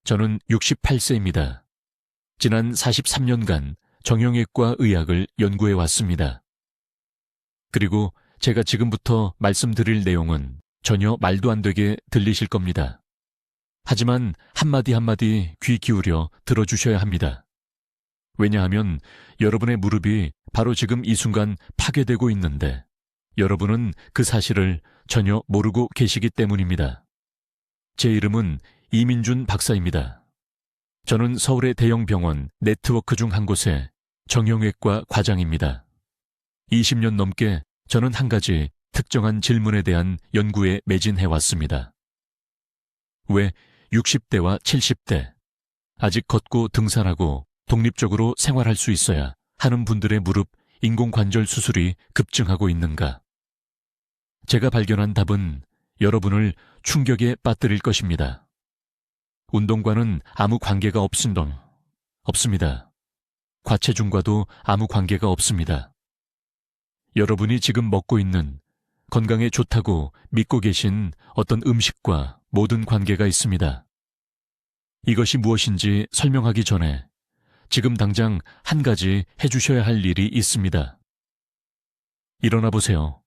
저는 68세입니다. 지난 43년간 정형외과 의학을 연구해 왔습니다. 그리고 제가 지금부터 말씀드릴 내용은 전혀 말도 안 되게 들리실 겁니다. 하지만 한마디 한마디 귀 기울여 들어주셔야 합니다. 왜냐하면 여러분의 무릎이 바로 지금 이 순간 파괴되고 있는데 여러분은 그 사실을 전혀 모르고 계시기 때문입니다. 제 이름은 이민준 박사입니다. 저는 서울의 대형 병원 네트워크 중 한 곳의 정형외과 과장입니다. 20년 넘게 저는 한 가지 특정한 질문에 대한 연구에 매진해 왔습니다. 왜 60대와 70대, 아직 걷고 등산하고 독립적으로 생활할 수 있어야 하는 분들의 무릎 인공관절 수술이 급증하고 있는가? 제가 발견한 답은 여러분을 충격에 빠뜨릴 것입니다. 운동과는 아무 관계가 없습니다. 과체중과도 아무 관계가 없습니다. 여러분이 지금 먹고 있는 건강에 좋다고 믿고 계신 어떤 음식과 모든 관계가 있습니다. 이것이 무엇인지 설명하기 전에 지금 당장 한 가지 해주셔야 할 일이 있습니다. 일어나 보세요.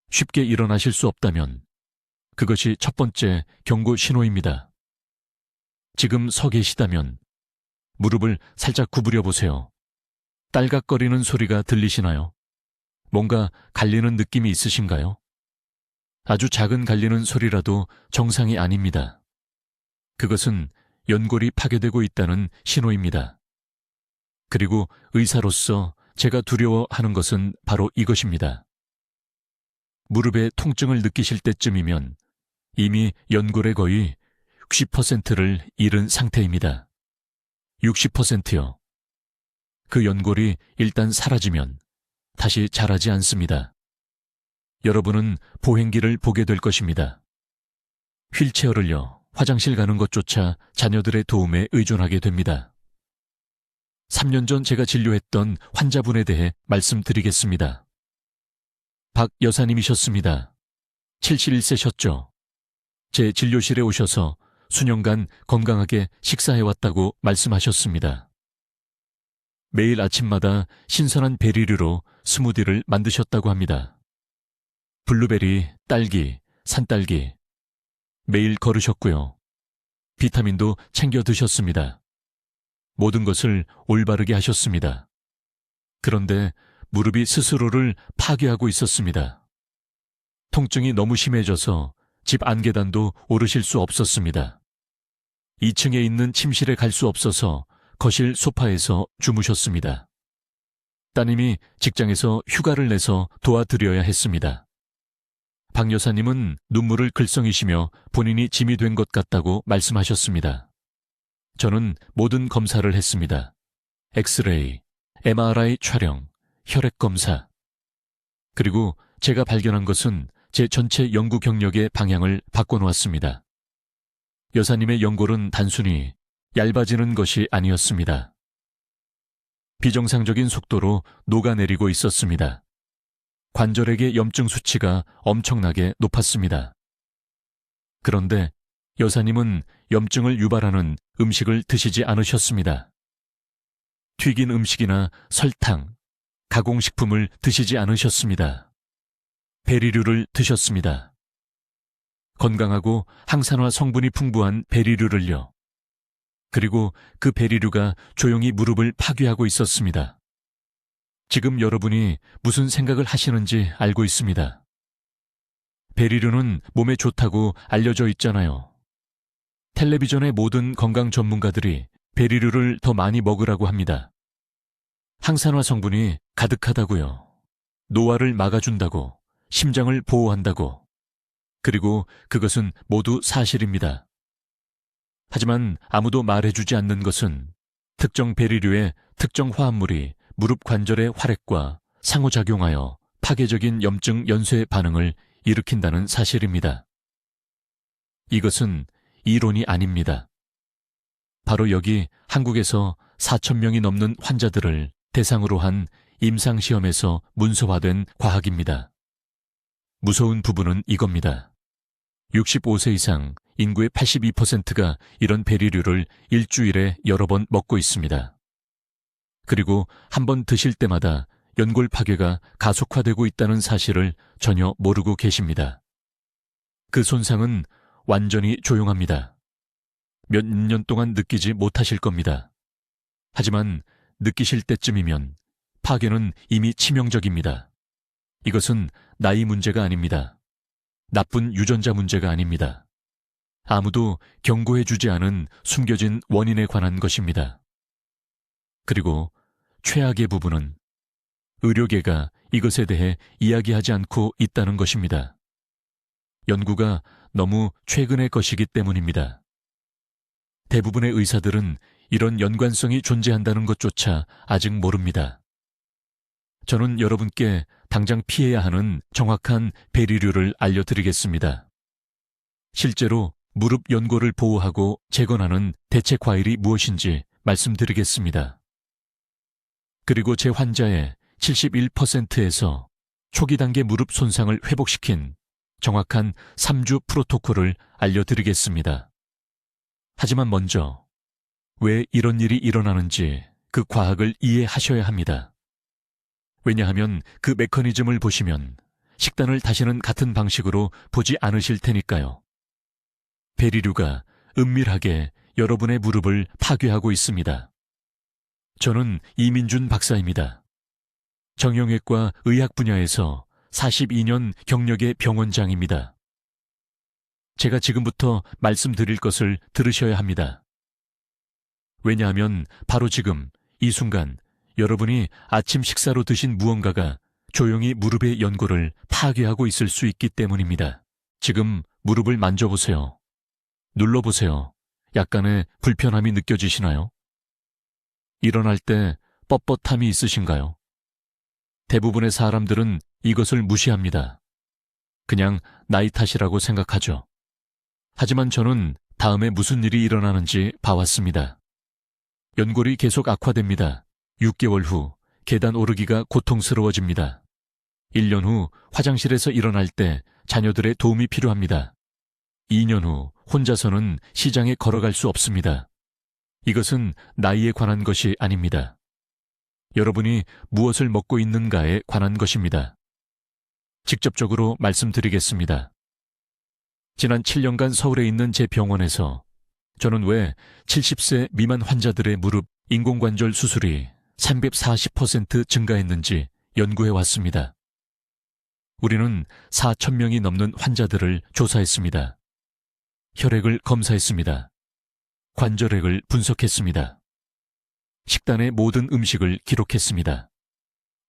쉽게 일어나실 수 없다면 그것이 첫 번째 경고 신호입니다. 지금 서 계시다면 무릎을 살짝 구부려 보세요. 딸깍거리는 소리가 들리시나요? 뭔가 갈리는 느낌이 있으신가요? 아주 작은 갈리는 소리라도 정상이 아닙니다. 그것은 연골이 파괴되고 있다는 신호입니다. 그리고 의사로서 제가 두려워하는 것은 바로 이것입니다. 무릎에 통증을 느끼실 때쯤이면 이미 연골의 거의 60%를 잃은 상태입니다. 60%요. 그 연골이 일단 사라지면 다시 자라지 않습니다. 여러분은 보행기를 보게 될 것입니다. 휠체어를요, 화장실 가는 것조차 자녀들의 도움에 의존하게 됩니다. 3년 전 제가 진료했던 환자분에 대해 말씀드리겠습니다. 박 여사님이셨습니다. 71세셨죠. 제 진료실에 오셔서 수년간 건강하게 식사해왔다고 말씀하셨습니다. 매일 아침마다 신선한 베리류로 스무디를 만드셨다고 합니다. 블루베리, 딸기, 산딸기. 매일 걸으셨고요. 비타민도 챙겨 드셨습니다. 모든 것을 올바르게 하셨습니다. 그런데 무릎이 스스로를 파괴하고 있었습니다. 통증이 너무 심해져서 집 안계단도 오르실 수 없었습니다. 2층에 있는 침실에 갈 수 없어서 거실 소파에서 주무셨습니다. 따님이 직장에서 휴가를 내서 도와드려야 했습니다. 박 여사님은 눈물을 글썽이시며 본인이 짐이 된 것 같다고 말씀하셨습니다. 저는 모든 검사를 했습니다. 엑스레이, MRI 촬영, 혈액 검사. 그리고 제가 발견한 것은 제 전체 연구 경력의 방향을 바꿔놓았습니다. 여사님의 연골은 단순히 얇아지는 것이 아니었습니다. 비정상적인 속도로 녹아내리고 있었습니다. 관절액의 염증 수치가 엄청나게 높았습니다. 그런데 여사님은 염증을 유발하는 음식을 드시지 않으셨습니다. 튀긴 음식이나 설탕, 가공식품을 드시지 않으셨습니다. 베리류를 드셨습니다. 건강하고 항산화 성분이 풍부한 베리류를요. 그리고 그 베리류가 조용히 무릎을 파괴하고 있었습니다. 지금 여러분이 무슨 생각을 하시는지 알고 있습니다. 베리류는 몸에 좋다고 알려져 있잖아요. 텔레비전의 모든 건강 전문가들이 베리류를 더 많이 먹으라고 합니다. 항산화 성분이 가득하다고요. 노화를 막아준다고, 심장을 보호한다고. 그리고 그것은 모두 사실입니다. 하지만 아무도 말해주지 않는 것은 특정 베리류의 특정 화합물이 무릎 관절의 활액과 상호작용하여 파괴적인 염증 연쇄 반응을 일으킨다는 사실입니다. 이것은 이론이 아닙니다. 바로 여기 한국에서 4,000명이 넘는 환자들을 대상으로 한 임상시험에서 문서화된 과학입니다. 무서운 부분은 이겁니다. 65세 이상 인구의 82%가 이런 베리류를 일주일에 여러 번 먹고 있습니다. 그리고 한 번 드실 때마다 연골 파괴가 가속화되고 있다는 사실을 전혀 모르고 계십니다. 그 손상은 완전히 조용합니다. 몇 년 동안 느끼지 못하실 겁니다. 하지만 느끼실 때쯤이면 파괴는 이미 치명적입니다. 이것은 나이 문제가 아닙니다. 나쁜 유전자 문제가 아닙니다. 아무도 경고해주지 않은 숨겨진 원인에 관한 것입니다. 그리고 최악의 부분은 의료계가 이것에 대해 이야기하지 않고 있다는 것입니다. 연구가 너무 최근의 것이기 때문입니다. 대부분의 의사들은 이런 연관성이 존재한다는 것조차 아직 모릅니다. 저는 여러분께 당장 피해야 하는 정확한 베리류를 알려드리겠습니다. 실제로 무릎 연골을 보호하고 재건하는 대체 과일이 무엇인지 말씀드리겠습니다. 그리고 제 환자의 71%에서 초기 단계 무릎 손상을 회복시킨 정확한 3주 프로토콜을 알려드리겠습니다. 하지만 먼저 왜 이런 일이 일어나는지 그 과학을 이해하셔야 합니다. 왜냐하면 그 메커니즘을 보시면 식단을 다시는 같은 방식으로 보지 않으실 테니까요. 베리류가 은밀하게 여러분의 무릎을 파괴하고 있습니다. 저는 이민준 박사입니다. 정형외과 의학 분야에서 42년 경력의 병원장입니다. 제가 지금부터 말씀드릴 것을 들으셔야 합니다. 왜냐하면 바로 지금 이 순간 여러분이 아침 식사로 드신 무언가가 조용히 무릎의 연골을 파괴하고 있을 수 있기 때문입니다. 지금 무릎을 만져보세요. 눌러보세요. 약간의 불편함이 느껴지시나요? 일어날 때 뻣뻣함이 있으신가요? 대부분의 사람들은 이것을 무시합니다. 그냥 나이 탓이라고 생각하죠. 하지만 저는 다음에 무슨 일이 일어나는지 봐왔습니다. 연골이 계속 악화됩니다. 6개월 후 계단 오르기가 고통스러워집니다. 1년 후 화장실에서 일어날 때 자녀들의 도움이 필요합니다. 2년 후 혼자서는 시장에 걸어갈 수 없습니다. 이것은 나이에 관한 것이 아닙니다. 여러분이 무엇을 먹고 있는가에 관한 것입니다. 직접적으로 말씀드리겠습니다. 지난 7년간 서울에 있는 제 병원에서 저는 왜 70세 미만 환자들의 무릎 인공관절 수술이 340% 증가했는지 연구해 왔습니다. 우리는 4,000명이 넘는 환자들을 조사했습니다. 혈액을 검사했습니다. 관절액을 분석했습니다. 식단의 모든 음식을 기록했습니다.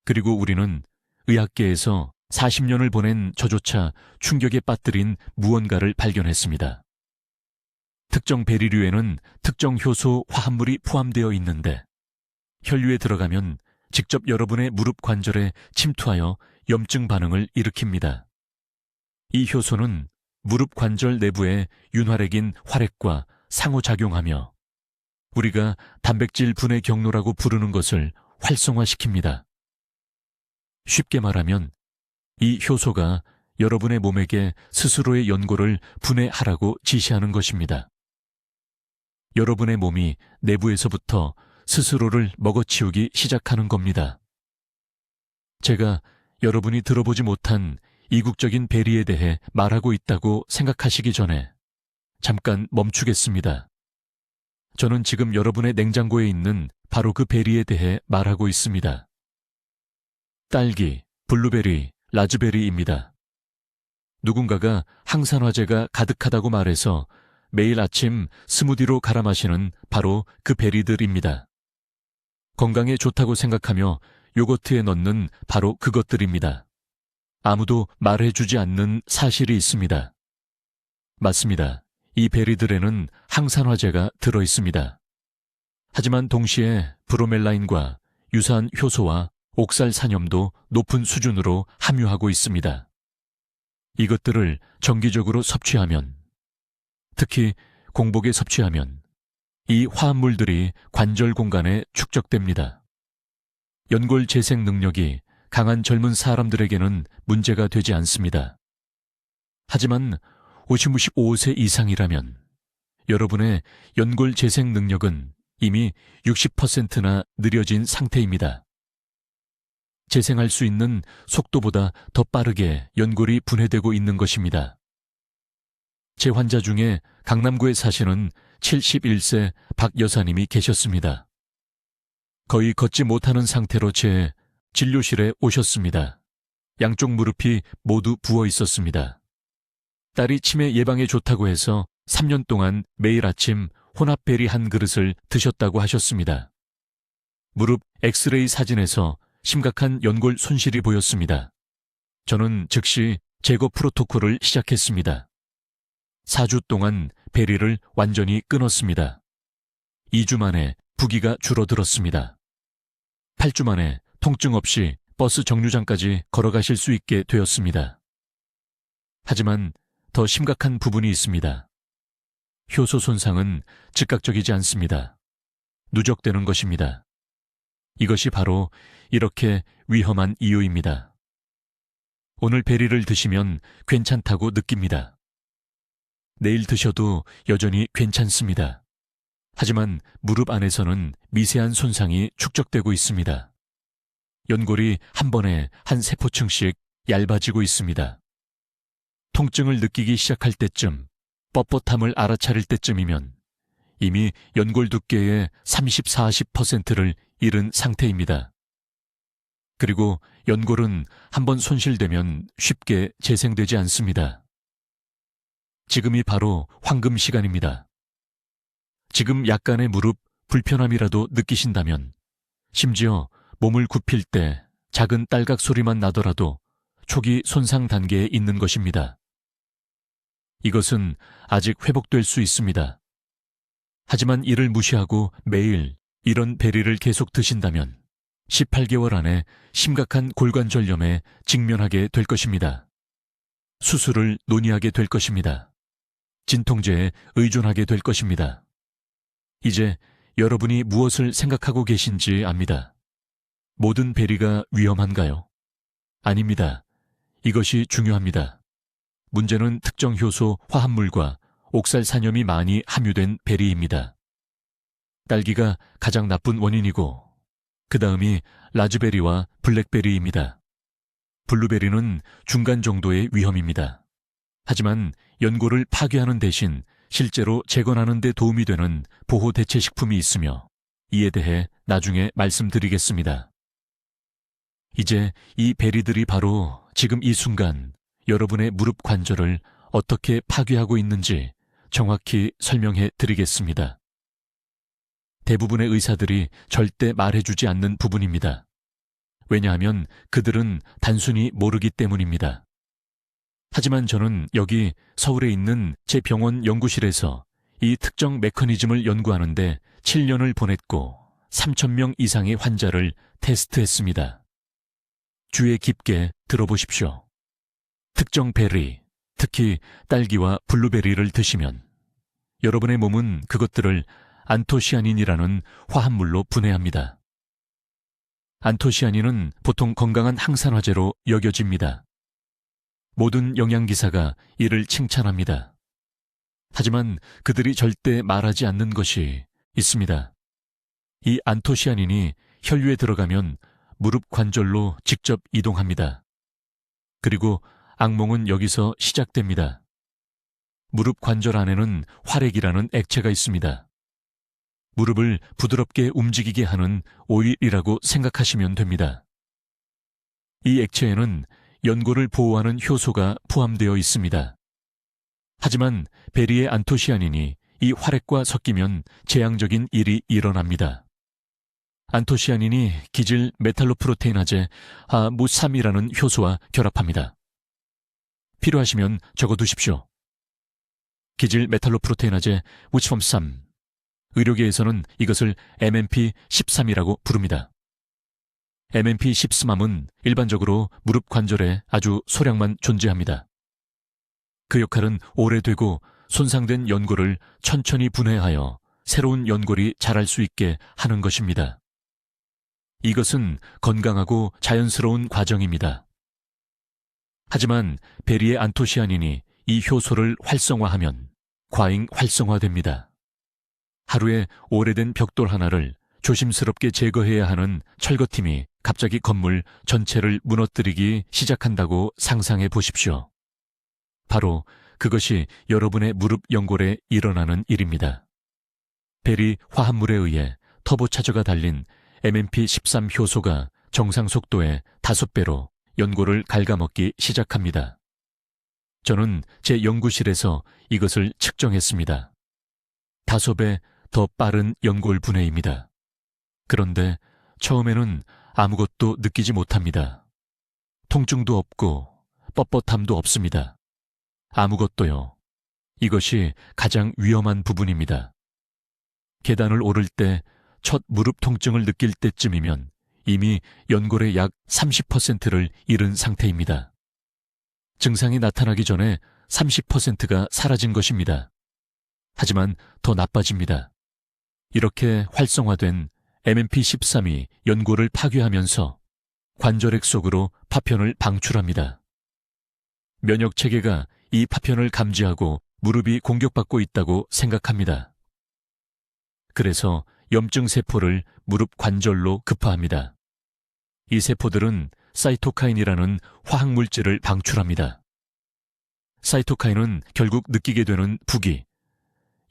그리고 우리는 의학계에서 40년을 보낸 저조차 충격에 빠뜨린 무언가를 발견했습니다. 특정 베리류에는 특정 효소 화합물이 포함되어 있는데 혈류에 들어가면 직접 여러분의 무릎 관절에 침투하여 염증 반응을 일으킵니다. 이 효소는 무릎 관절 내부의 윤활액인 활액과 상호작용하며 우리가 단백질 분해 경로라고 부르는 것을 활성화시킵니다. 쉽게 말하면 이 효소가 여러분의 몸에게 스스로의 연골을 분해하라고 지시하는 것입니다. 여러분의 몸이 내부에서부터 스스로를 먹어치우기 시작하는 겁니다. 제가 여러분이 들어보지 못한 이국적인 베리에 대해 말하고 있다고 생각하시기 전에 잠깐 멈추겠습니다. 저는 지금 여러분의 냉장고에 있는 바로 그 베리에 대해 말하고 있습니다. 딸기, 블루베리, 라즈베리입니다. 누군가가 항산화제가 가득하다고 말해서 매일 아침 스무디로 갈아 마시는 바로 그 베리들입니다. 건강에 좋다고 생각하며 요거트에 넣는 바로 그것들입니다. 아무도 말해주지 않는 사실이 있습니다. 맞습니다. 이 베리들에는 항산화제가 들어있습니다. 하지만 동시에 브로멜라인과 유사한 효소와 옥살산염도 높은 수준으로 함유하고 있습니다. 이것들을 정기적으로 섭취하면, 특히 공복에 섭취하면 이 화합물들이 관절 공간에 축적됩니다. 연골 재생 능력이 강한 젊은 사람들에게는 문제가 되지 않습니다. 하지만 55세 이상이라면 여러분의 연골 재생 능력은 이미 60%나 느려진 상태입니다. 재생할 수 있는 속도보다 더 빠르게 연골이 분해되고 있는 것입니다. 제 환자 중에 강남구에 사시는 71세 박 여사님이 계셨습니다. 거의 걷지 못하는 상태로 제 진료실에 오셨습니다. 양쪽 무릎이 모두 부어 있었습니다. 딸이 치매 예방에 좋다고 해서 3년 동안 매일 아침 혼합베리 한 그릇을 드셨다고 하셨습니다. 무릎 엑스레이 사진에서 심각한 연골 손실이 보였습니다. 저는 즉시 제거 프로토콜을 시작했습니다. 4주 동안 베리를 완전히 끊었습니다. 2주 만에 부기가 줄어들었습니다. 8주 만에 통증 없이 버스 정류장까지 걸어가실 수 있게 되었습니다. 하지만 더 심각한 부분이 있습니다. 효소 손상은 즉각적이지 않습니다. 누적되는 것입니다. 이것이 바로 이렇게 위험한 이유입니다. 오늘 베리를 드시면 괜찮다고 느낍니다. 내일 드셔도 여전히 괜찮습니다. 하지만 무릎 안에서는 미세한 손상이 축적되고 있습니다. 연골이 한 번에 한 세포층씩 얇아지고 있습니다. 통증을 느끼기 시작할 때쯤, 뻣뻣함을 알아차릴 때쯤이면 이미 연골 두께의 30-40%를 잃은 상태입니다. 그리고 연골은 한번 손실되면 쉽게 재생되지 않습니다. 지금이 바로 황금 시간입니다. 지금 약간의 무릎 불편함이라도 느끼신다면, 심지어 몸을 굽힐 때 작은 딸각 소리만 나더라도 초기 손상 단계에 있는 것입니다. 이것은 아직 회복될 수 있습니다. 하지만 이를 무시하고 매일 이런 베리를 계속 드신다면 18개월 안에 심각한 골관절염에 직면하게 될 것입니다. 수술을 논의하게 될 것입니다. 진통제에 의존하게 될 것입니다. 이제 여러분이 무엇을 생각하고 계신지 압니다. 모든 베리가 위험한가요? 아닙니다. 이것이 중요합니다. 문제는 특정 효소 화합물과 옥살산염이 많이 함유된 베리입니다. 딸기가 가장 나쁜 원인이고, 그 다음이 라즈베리와 블랙베리입니다. 블루베리는 중간 정도의 위험입니다. 하지만 연골을 파괴하는 대신 실제로 재건하는 데 도움이 되는 보호 대체 식품이 있으며, 이에 대해 나중에 말씀드리겠습니다. 이제 이 베리들이 바로 지금 이 순간 여러분의 무릎 관절을 어떻게 파괴하고 있는지 정확히 설명해 드리겠습니다. 대부분의 의사들이 절대 말해주지 않는 부분입니다. 왜냐하면 그들은 단순히 모르기 때문입니다. 하지만 저는 여기 서울에 있는 제 병원 연구실에서 이 특정 메커니즘을 연구하는데 7년을 보냈고 3,000명 이상의 환자를 테스트했습니다. 귀에 깊게 들어보십시오. 특정 베리, 특히 딸기와 블루베리를 드시면 여러분의 몸은 그것들을 안토시아닌이라는 화합물로 분해합니다. 안토시아닌은 보통 건강한 항산화제로 여겨집니다. 모든 영양기사가 이를 칭찬합니다. 하지만 그들이 절대 말하지 않는 것이 있습니다. 이 안토시아닌이 혈류에 들어가면 무릎 관절로 직접 이동합니다. 그리고 악몽은 여기서 시작됩니다. 무릎 관절 안에는 활액이라는 액체가 있습니다. 무릎을 부드럽게 움직이게 하는 오일이라고 생각하시면 됩니다. 이 액체에는 연골을 보호하는 효소가 포함되어 있습니다. 하지만 베리의 안토시아닌이 이 활액과 섞이면 재앙적인 일이 일어납니다. 안토시아닌이 기질 메탈로프로테이나제 무삼이라는 효소와 결합합니다. 필요하시면 적어두십시오. 기질 메탈로프로테이나제 무치범3. 의료계에서는 이것을 MMP13이라고 부릅니다. MMP13은 일반적으로 무릎 관절에 아주 소량만 존재합니다. 그 역할은 오래되고 손상된 연골을 천천히 분해하여 새로운 연골이 자랄 수 있게 하는 것입니다. 이것은 건강하고 자연스러운 과정입니다. 하지만 베리의 안토시아닌이 이 효소를 활성화하면 과잉 활성화됩니다. 하루에 오래된 벽돌 하나를 조심스럽게 제거해야 하는 철거팀이 갑자기 건물 전체를 무너뜨리기 시작한다고 상상해 보십시오. 바로 그것이 여러분의 무릎 연골에 일어나는 일입니다. 베리 화합물에 의해 터보차저가 달린 MMP13 효소가 정상 속도의 5배로 연골을 갉아먹기 시작합니다. 저는 제 연구실에서 이것을 측정했습니다. 5배 더 빠른 연골 분해입니다. 그런데 처음에는 아무것도 느끼지 못합니다. 통증도 없고 뻣뻣함도 없습니다. 아무것도요. 이것이 가장 위험한 부분입니다. 계단을 오를 때 첫 무릎 통증을 느낄 때쯤이면 이미 연골의 약 30%를 잃은 상태입니다. 증상이 나타나기 전에 30%가 사라진 것입니다. 하지만 더 나빠집니다. 이렇게 활성화된 MMP13이 연골을 파괴하면서 관절액 속으로 파편을 방출합니다. 면역체계가 이 파편을 감지하고 무릎이 공격받고 있다고 생각합니다. 그래서 염증 세포를 무릎 관절로 급파합니다. 이 세포들은 사이토카인이라는 화학물질을 방출합니다. 사이토카인은 결국 느끼게 되는 부기,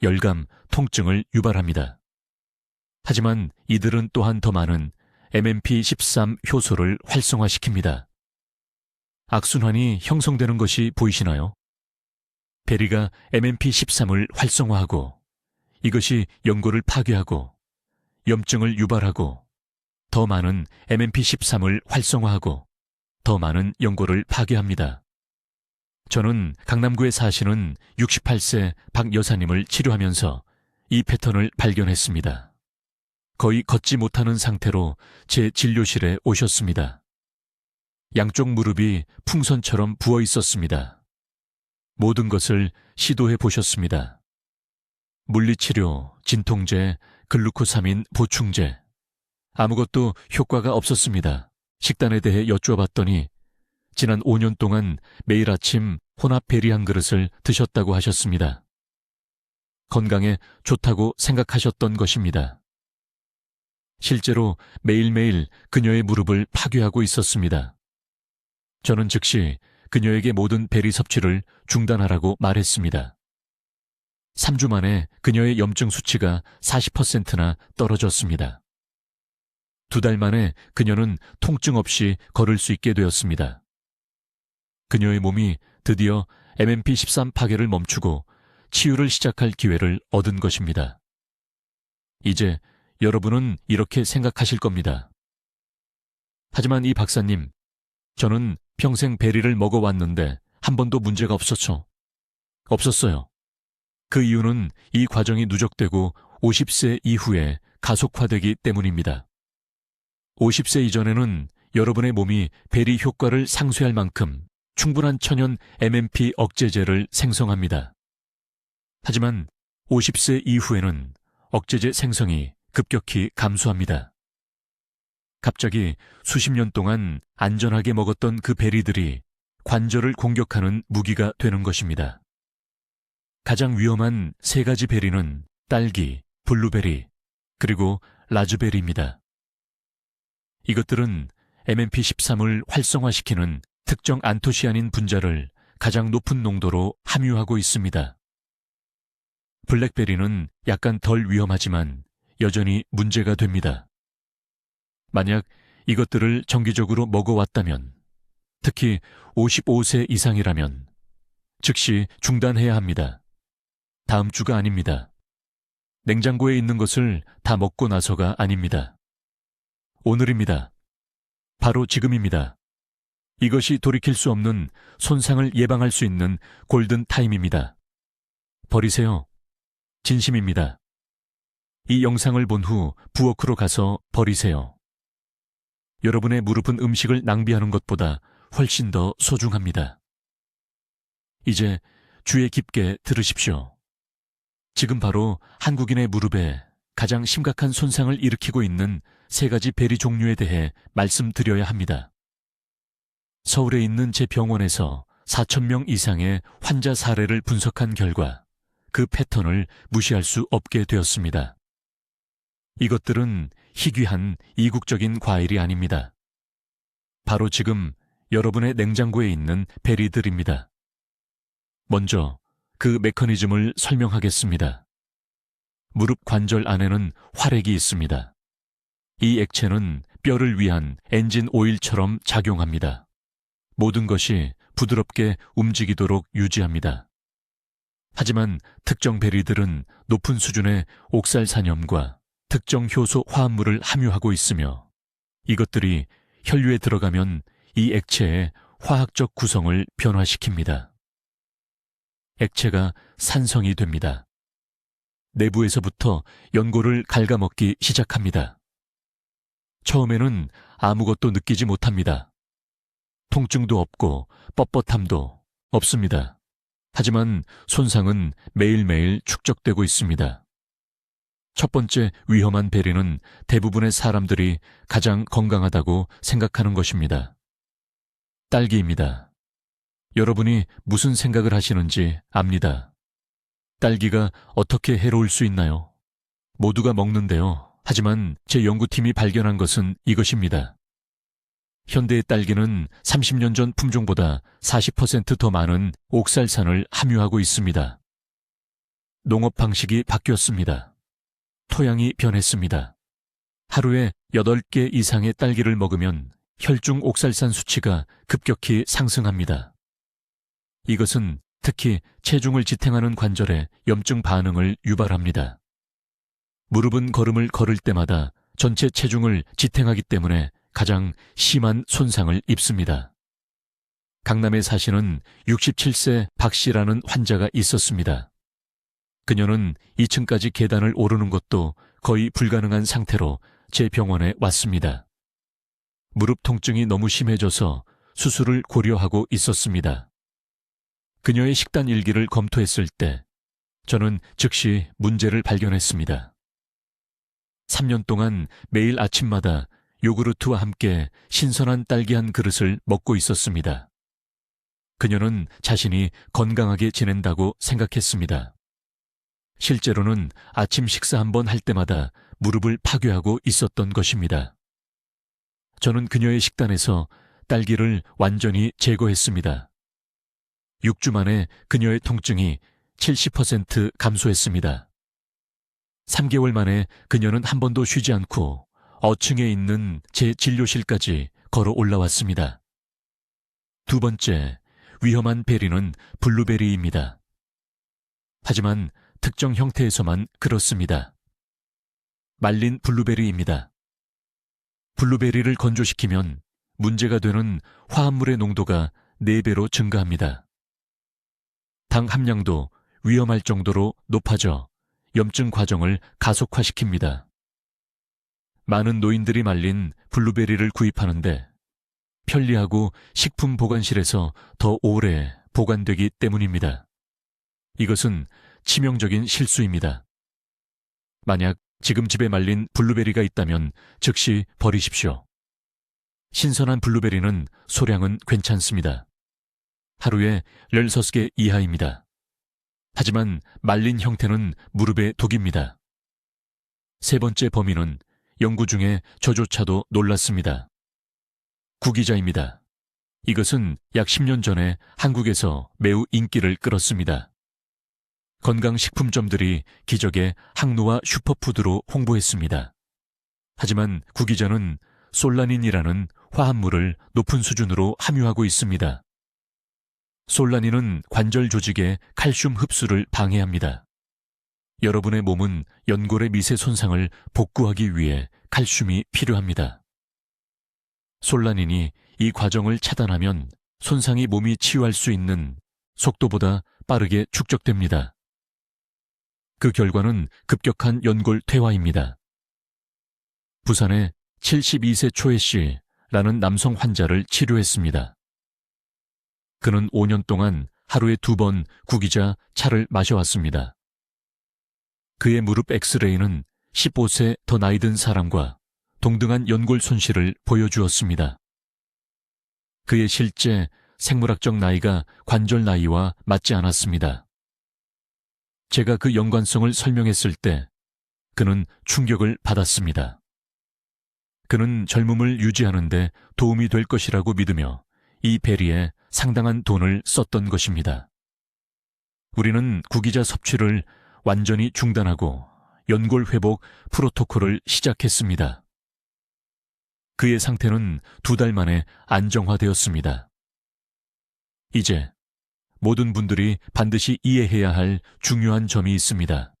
열감, 통증을 유발합니다. 하지만 이들은 또한 더 많은 MMP13 효소를 활성화시킵니다. 악순환이 형성되는 것이 보이시나요? 베리가 MMP13을 활성화하고 이것이 연골을 파괴하고 염증을 유발하고 더 많은 MMP13을 활성화하고 더 많은 연골을 파괴합니다. 저는 강남구에 사시는 68세 박 여사님을 치료하면서 이 패턴을 발견했습니다. 거의 걷지 못하는 상태로 제 진료실에 오셨습니다. 양쪽 무릎이 풍선처럼 부어 있었습니다. 모든 것을 시도해 보셨습니다. 물리치료, 진통제, 글루코사민 보충제. 아무것도 효과가 없었습니다. 식단에 대해 여쭈어봤더니 지난 5년 동안 매일 아침 혼합 베리 한 그릇을 드셨다고 하셨습니다. 건강에 좋다고 생각하셨던 것입니다. 실제로 매일매일 그녀의 무릎을 파괴하고 있었습니다. 저는 즉시 그녀에게 모든 베리 섭취를 중단하라고 말했습니다. 3주 만에 그녀의 염증 수치가 40%나 떨어졌습니다. 2달 만에 그녀는 통증 없이 걸을 수 있게 되었습니다. 그녀의 몸이 드디어 MMP13 파괴를 멈추고 치유를 시작할 기회를 얻은 것입니다. 이제 여러분은 이렇게 생각하실 겁니다. 하지만 이 박사님, 저는 평생 베리를 먹어왔는데 한 번도 문제가 없었어요. 그 이유는 이 과정이 누적되고 50세 이후에 가속화되기 때문입니다. 50세 이전에는 여러분의 몸이 베리 효과를 상쇄할 만큼 충분한 천연 MMP 억제제를 생성합니다. 하지만 50세 이후에는 억제제 생성이 급격히 감소합니다. 갑자기 수십 년 동안 안전하게 먹었던 그 베리들이 관절을 공격하는 무기가 되는 것입니다. 가장 위험한 3가지 베리는 딸기, 블루베리, 그리고 라즈베리입니다. 이것들은 MMP13을 활성화시키는 특정 안토시아닌 분자를 가장 높은 농도로 함유하고 있습니다. 블랙베리는 약간 덜 위험하지만 여전히 문제가 됩니다. 만약 이것들을 정기적으로 먹어왔다면, 특히 55세 이상이라면 즉시 중단해야 합니다. 다음 주가 아닙니다. 냉장고에 있는 것을 다 먹고 나서가 아닙니다. 오늘입니다. 바로 지금입니다. 이것이 돌이킬 수 없는 손상을 예방할 수 있는 골든 타임입니다. 버리세요. 진심입니다. 이 영상을 본 후 부엌으로 가서 버리세요. 여러분의 무릎은 음식을 낭비하는 것보다 훨씬 더 소중합니다. 이제 주의 깊게 들으십시오. 지금 바로 한국인의 무릎에 가장 심각한 손상을 일으키고 있는 3가지 베리 종류에 대해 말씀드려야 합니다. 서울에 있는 제 병원에서 4,000명 이상의 환자 사례를 분석한 결과 그 패턴을 무시할 수 없게 되었습니다. 이것들은 희귀한 이국적인 과일이 아닙니다. 바로 지금 여러분의 냉장고에 있는 베리들입니다. 먼저 그 메커니즘을 설명하겠습니다. 무릎 관절 안에는 활액이 있습니다. 이 액체는 뼈를 위한 엔진 오일처럼 작용합니다. 모든 것이 부드럽게 움직이도록 유지합니다. 하지만 특정 베리들은 높은 수준의 옥살산염과 특정 효소 화합물을 함유하고 있으며 이것들이 혈류에 들어가면 이 액체의 화학적 구성을 변화시킵니다. 액체가 산성이 됩니다. 내부에서부터 연골을 갉아먹기 시작합니다. 처음에는 아무것도 느끼지 못합니다. 통증도 없고 뻣뻣함도 없습니다. 하지만 손상은 매일매일 축적되고 있습니다. 첫 번째 위험한 베리는 대부분의 사람들이 가장 건강하다고 생각하는 것입니다. 딸기입니다. 여러분이 무슨 생각을 하시는지 압니다. 딸기가 어떻게 해로울 수 있나요? 모두가 먹는데요. 하지만 제 연구팀이 발견한 것은 이것입니다. 현대의 딸기는 30년 전 품종보다 40% 더 많은 옥살산을 함유하고 있습니다. 농업 방식이 바뀌었습니다. 토양이 변했습니다. 하루에 8개 이상의 딸기를 먹으면 혈중 옥살산 수치가 급격히 상승합니다. 이것은 특히 체중을 지탱하는 관절에 염증 반응을 유발합니다. 무릎은 걸음을 걸을 때마다 전체 체중을 지탱하기 때문에 가장 심한 손상을 입습니다. 강남에 사시는 67세 박 씨라는 환자가 있었습니다. 그녀는 2층까지 계단을 오르는 것도 거의 불가능한 상태로 제 병원에 왔습니다. 무릎 통증이 너무 심해져서 수술을 고려하고 있었습니다. 그녀의 식단 일기를 검토했을 때 저는 즉시 문제를 발견했습니다. 3년 동안 매일 아침마다 요구르트와 함께 신선한 딸기 한 그릇을 먹고 있었습니다. 그녀는 자신이 건강하게 지낸다고 생각했습니다. 실제로는 아침 식사 한 번 할 때마다 무릎을 파괴하고 있었던 것입니다. 저는 그녀의 식단에서 딸기를 완전히 제거했습니다. 6주 만에 그녀의 통증이 70% 감소했습니다. 3개월 만에 그녀는 한 번도 쉬지 않고 어층에 있는 제 진료실까지 걸어 올라왔습니다. 두 번째, 위험한 베리는 블루베리입니다. 하지만 특정 형태에서만 그렇습니다. 말린 블루베리입니다. 블루베리를 건조시키면 문제가 되는 화합물의 농도가 4배로 증가합니다. 당 함량도 위험할 정도로 높아져 염증 과정을 가속화시킵니다. 많은 노인들이 말린 블루베리를 구입하는데 편리하고 식품 보관실에서 더 오래 보관되기 때문입니다. 이것은 치명적인 실수입니다. 만약 지금 집에 말린 블루베리가 있다면 즉시 버리십시오. 신선한 블루베리는 소량은 괜찮습니다. 하루에 16개 이하입니다. 하지만 말린 형태는 무릎에 독입니다. 세 번째 범인은 연구 중에 저조차도 놀랐습니다. 구기자입니다. 이것은 약 10년 전에 한국에서 매우 인기를 끌었습니다. 건강식품점들이 기적의 항노화 슈퍼푸드로 홍보했습니다. 하지만 구기자는 솔라닌이라는 화합물을 높은 수준으로 함유하고 있습니다. 솔라닌은 관절 조직의 칼슘 흡수를 방해합니다. 여러분의 몸은 연골의 미세 손상을 복구하기 위해 칼슘이 필요합니다. 솔라닌이 이 과정을 차단하면 손상이 몸이 치유할 수 있는 속도보다 빠르게 축적됩니다. 그 결과는 급격한 연골 퇴화입니다. 부산의 72세 초혜 씨라는 남성 환자를 치료했습니다. 그는 5년 동안 하루에 2번 구기자 차를 마셔왔습니다. 그의 무릎 엑스레이는 15세 더 나이 든 사람과 동등한 연골 손실을 보여주었습니다. 그의 실제 생물학적 나이가 관절 나이와 맞지 않았습니다. 제가 그 연관성을 설명했을 때 그는 충격을 받았습니다. 그는 젊음을 유지하는 데 도움이 될 것이라고 믿으며 이 베리에 상당한 돈을 썼던 것입니다. 우리는 구기자 섭취를 완전히 중단하고 연골 회복 프로토콜을 시작했습니다. 그의 상태는 2달 만에 안정화되었습니다. 이제 모든 분들이 반드시 이해해야 할 중요한 점이 있습니다.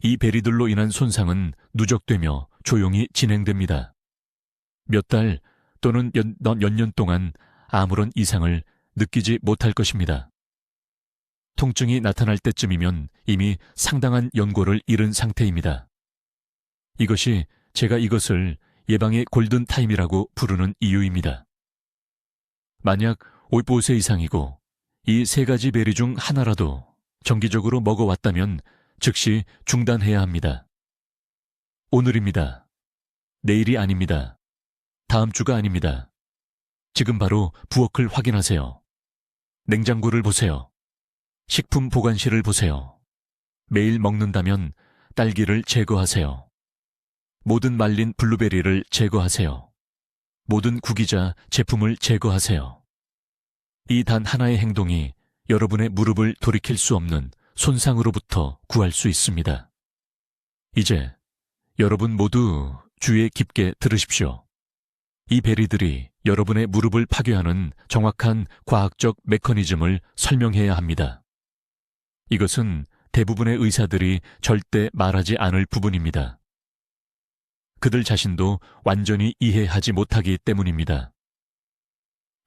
이 베리들로 인한 손상은 누적되며 조용히 진행됩니다. 몇 달 또는 몇 년 동안 아무런 이상을 느끼지 못할 것입니다. 통증이 나타날 때쯤이면 이미 상당한 연골을 잃은 상태입니다. 이것이 제가 이것을 예방의 골든타임이라고 부르는 이유입니다. 만약 55세 이상이고 이 3가지 베리 중 하나라도 정기적으로 먹어왔다면 즉시 중단해야 합니다. 오늘입니다. 내일이 아닙니다. 다음 주가 아닙니다. 지금 바로 부엌을 확인하세요. 냉장고를 보세요. 식품 보관실을 보세요. 매일 먹는다면 딸기를 제거하세요. 모든 말린 블루베리를 제거하세요. 모든 구기자 제품을 제거하세요. 이 단 하나의 행동이 여러분의 무릎을 돌이킬 수 없는 손상으로부터 구할 수 있습니다. 이제 여러분 모두 주의 깊게 들으십시오. 이 베리들이 여러분의 무릎을 파괴하는 정확한 과학적 메커니즘을 설명해야 합니다. 이것은 대부분의 의사들이 절대 말하지 않을 부분입니다. 그들 자신도 완전히 이해하지 못하기 때문입니다.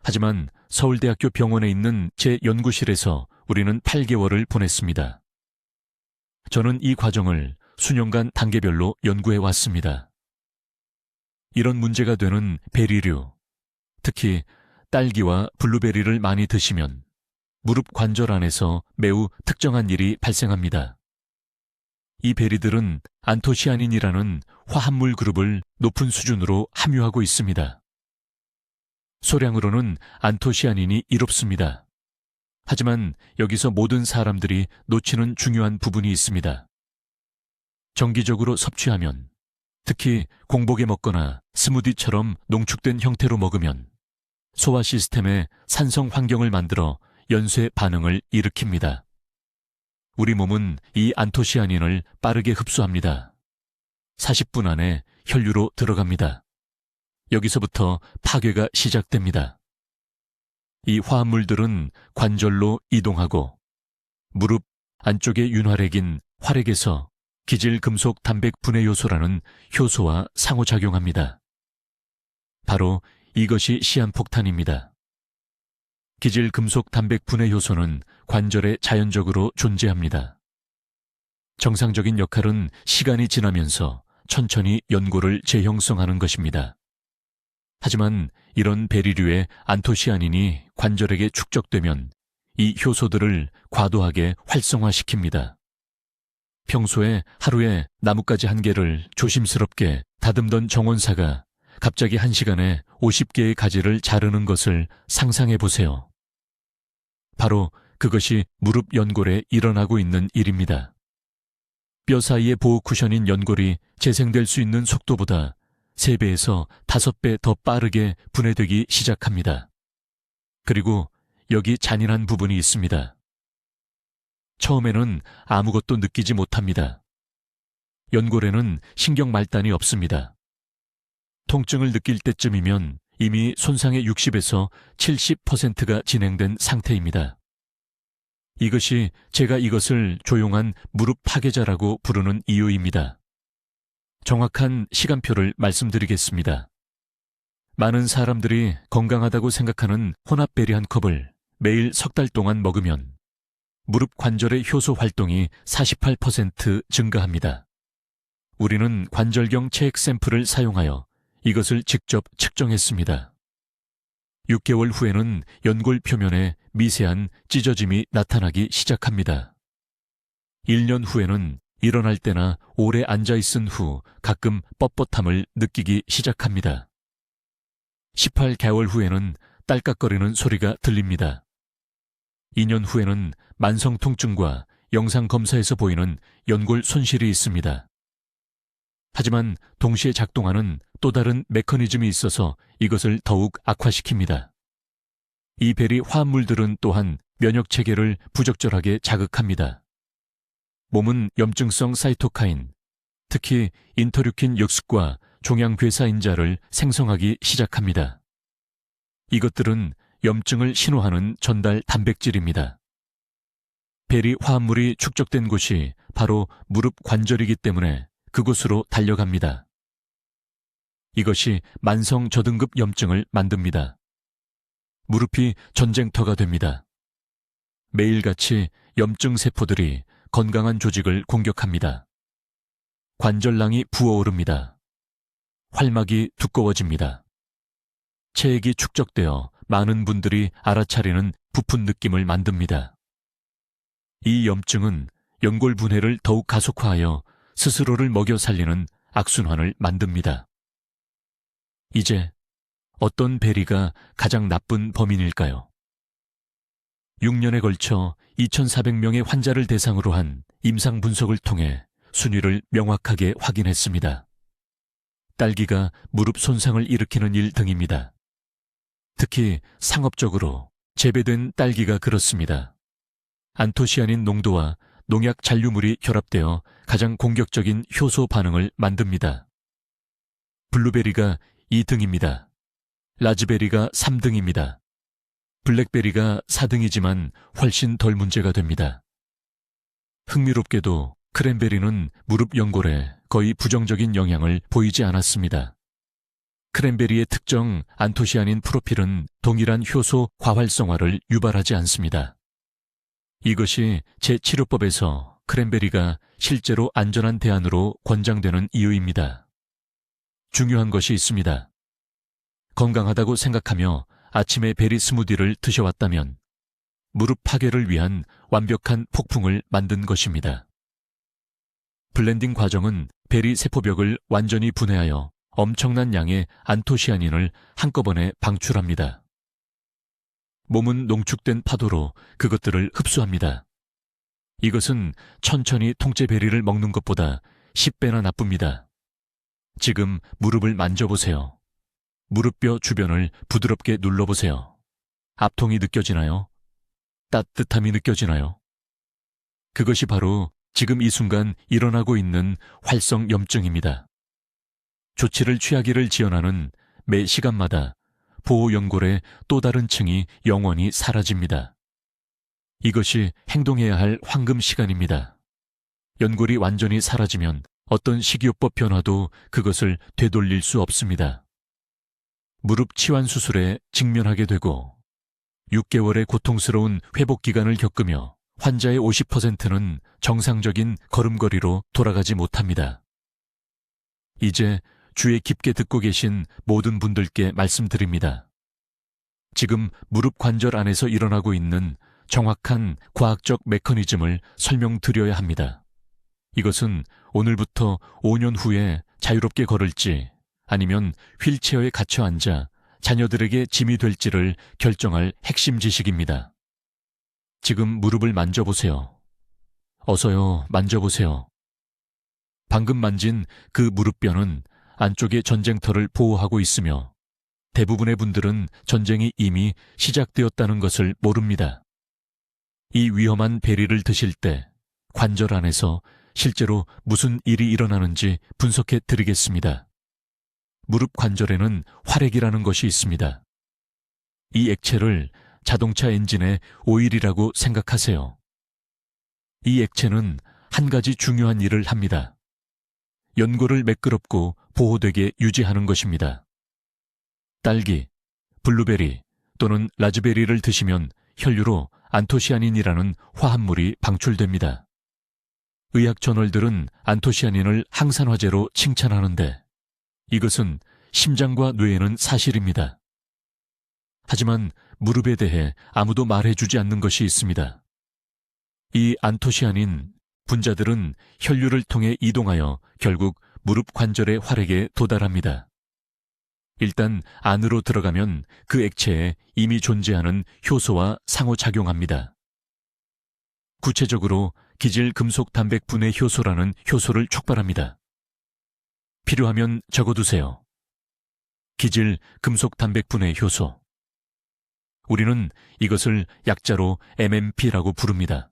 하지만 서울대학교 병원에 있는 제 연구실에서 우리는 8개월을 보냈습니다. 저는 이 과정을 수년간 단계별로 연구해 왔습니다. 이런 문제가 되는 베리류, 특히 딸기와 블루베리를 많이 드시면 무릎 관절 안에서 매우 특정한 일이 발생합니다. 이 베리들은 안토시아닌이라는 화합물 그룹을 높은 수준으로 함유하고 있습니다. 소량으로는 안토시아닌이 이롭습니다. 하지만 여기서 모든 사람들이 놓치는 중요한 부분이 있습니다. 정기적으로 섭취하면, 특히 공복에 먹거나 스무디처럼 농축된 형태로 먹으면 소화 시스템에 산성 환경을 만들어 연쇄 반응을 일으킵니다. 우리 몸은 이 안토시아닌을 빠르게 흡수합니다. 40분 안에 혈류로 들어갑니다. 여기서부터 파괴가 시작됩니다. 이 화합물들은 관절로 이동하고 무릎 안쪽의 윤활액인 활액에서 기질금속 단백 분해 요소라는 효소와 상호작용합니다. 바로 이것이 시한폭탄입니다. 기질금속 단백 분해 효소는 관절에 자연적으로 존재합니다. 정상적인 역할은 시간이 지나면서 천천히 연골을 재형성하는 것입니다. 하지만 이런 베리류의 안토시아닌이 관절에게 축적되면 이 효소들을 과도하게 활성화시킵니다. 평소에 하루에 나뭇가지 1개를 조심스럽게 다듬던 정원사가 갑자기 1시간에 50개의 가지를 자르는 것을 상상해 보세요. 바로 그것이 무릎 연골에 일어나고 있는 일입니다. 뼈 사이의 보호 쿠션인 연골이 재생될 수 있는 속도보다 3배에서 5배 더 빠르게 분해되기 시작합니다. 그리고 여기 잔인한 부분이 있습니다. 처음에는 아무것도 느끼지 못합니다. 연골에는 신경 말단이 없습니다. 통증을 느낄 때쯤이면 이미 손상의 60에서 70%가 진행된 상태입니다. 이것이 제가 이것을 조용한 무릎 파괴자라고 부르는 이유입니다. 정확한 시간표를 말씀드리겠습니다. 많은 사람들이 건강하다고 생각하는 혼합베리 한 컵을 매일 3달 동안 먹으면 무릎 관절의 효소 활동이 48% 증가합니다. 우리는 관절경 체액 샘플을 사용하여 이것을 직접 측정했습니다. 6개월 후에는 연골 표면에 미세한 찢어짐이 나타나기 시작합니다. 1년 후에는 일어날 때나 오래 앉아있은 후 가끔 뻣뻣함을 느끼기 시작합니다. 18개월 후에는 딸깍거리는 소리가 들립니다. 2년 후에는 만성 통증과 영상 검사에서 보이는 연골 손실이 있습니다. 하지만 동시에 작동하는 또 다른 메커니즘이 있어서 이것을 더욱 악화시킵니다. 이 베리 화합물들은 또한 면역체계를 부적절하게 자극합니다. 몸은 염증성 사이토카인, 특히 인터류킨 6과 종양괴사인자를 생성하기 시작합니다. 이것들은 염증을 신호하는 전달 단백질입니다. 베리 화합물이 축적된 곳이 바로 무릎 관절이기 때문에 그곳으로 달려갑니다. 이것이 만성 저등급 염증을 만듭니다. 무릎이 전쟁터가 됩니다. 매일같이 염증 세포들이 건강한 조직을 공격합니다. 관절낭이 부어오릅니다. 활막이 두꺼워집니다. 체액이 축적되어 많은 분들이 알아차리는 부푼 느낌을 만듭니다. 이 염증은 연골 분해를 더욱 가속화하여 스스로를 먹여 살리는 악순환을 만듭니다. 이제 어떤 베리가 가장 나쁜 범인일까요? 6년에 걸쳐 2,400명의 환자를 대상으로 한 임상 분석을 통해 순위를 명확하게 확인했습니다. 딸기가 무릎 손상을 일으키는 일 등입니다. 특히 상업적으로 재배된 딸기가 그렇습니다. 안토시아닌 농도와 농약 잔류물이 결합되어 가장 공격적인 효소 반응을 만듭니다. 블루베리가 2등입니다. 라즈베리가 3등입니다. 블랙베리가 4등이지만 훨씬 덜 문제가 됩니다. 흥미롭게도 크랜베리는 무릎 연골에 거의 부정적인 영향을 보이지 않았습니다. 크랜베리의 특정 안토시아닌 프로필은 동일한 효소 과활성화를 유발하지 않습니다. 이것이 제 치료법에서 크랜베리가 실제로 안전한 대안으로 권장되는 이유입니다. 중요한 것이 있습니다. 건강하다고 생각하며 아침에 베리 스무디를 드셔왔다면 무릎 파괴를 위한 완벽한 폭풍을 만든 것입니다. 블렌딩 과정은 베리 세포벽을 완전히 분해하여 엄청난 양의 안토시아닌을 한꺼번에 방출합니다. 몸은 농축된 파도로 그것들을 흡수합니다. 이것은 천천히 통째 베리를 먹는 것보다 10배나 나쁩니다. 지금 무릎을 만져보세요. 무릎뼈 주변을 부드럽게 눌러보세요. 압통이 느껴지나요? 따뜻함이 느껴지나요? 그것이 바로 지금 이 순간 일어나고 있는 활성 염증입니다. 조치를 취하기를 지연하는 매 시간마다 보호 연골의 또 다른 층이 영원히 사라집니다. 이것이 행동해야 할 황금 시간입니다. 연골이 완전히 사라지면 어떤 식이요법 변화도 그것을 되돌릴 수 없습니다. 무릎 치환 수술에 직면하게 되고 6개월의 고통스러운 회복 기간을 겪으며 환자의 50%는 정상적인 걸음걸이로 돌아가지 못합니다. 이제 주의 깊게 듣고 계신 모든 분들께 말씀드립니다. 지금 무릎 관절 안에서 일어나고 있는 정확한 과학적 메커니즘을 설명드려야 합니다. 이것은 오늘부터 5년 후에 자유롭게 걸을지 아니면 휠체어에 갇혀 앉아 자녀들에게 짐이 될지를 결정할 핵심 지식입니다. 지금 무릎을 만져보세요. 어서요, 만져보세요. 방금 만진 그 무릎뼈는 안쪽의 전쟁터를 보호하고 있으며 대부분의 분들은 전쟁이 이미 시작되었다는 것을 모릅니다. 이 위험한 베리를 드실 때 관절 안에서 실제로 무슨 일이 일어나는지 분석해 드리겠습니다. 무릎 관절에는 활액이라는 것이 있습니다. 이 액체를 자동차 엔진의 오일이라고 생각하세요. 이 액체는 한 가지 중요한 일을 합니다. 연골을 매끄럽고 보호되게 유지하는 것입니다. 딸기, 블루베리 또는 라즈베리를 드시면 혈류로 안토시아닌이라는 화합물이 방출됩니다. 의학 저널들은 안토시아닌을 항산화제로 칭찬하는데 이것은 심장과 뇌에는 사실입니다. 하지만 무릎에 대해 아무도 말해주지 않는 것이 있습니다. 이 안토시아닌 분자들은 혈류를 통해 이동하여 결국 무릎 관절의 활액에 도달합니다. 일단 안으로 들어가면 그 액체에 이미 존재하는 효소와 상호작용합니다. 구체적으로 기질 금속 단백 분해 효소라는 효소를 촉발합니다. 필요하면 적어두세요. 기질 금속 단백 분해 효소. 우리는 이것을 약자로 MMP라고 부릅니다.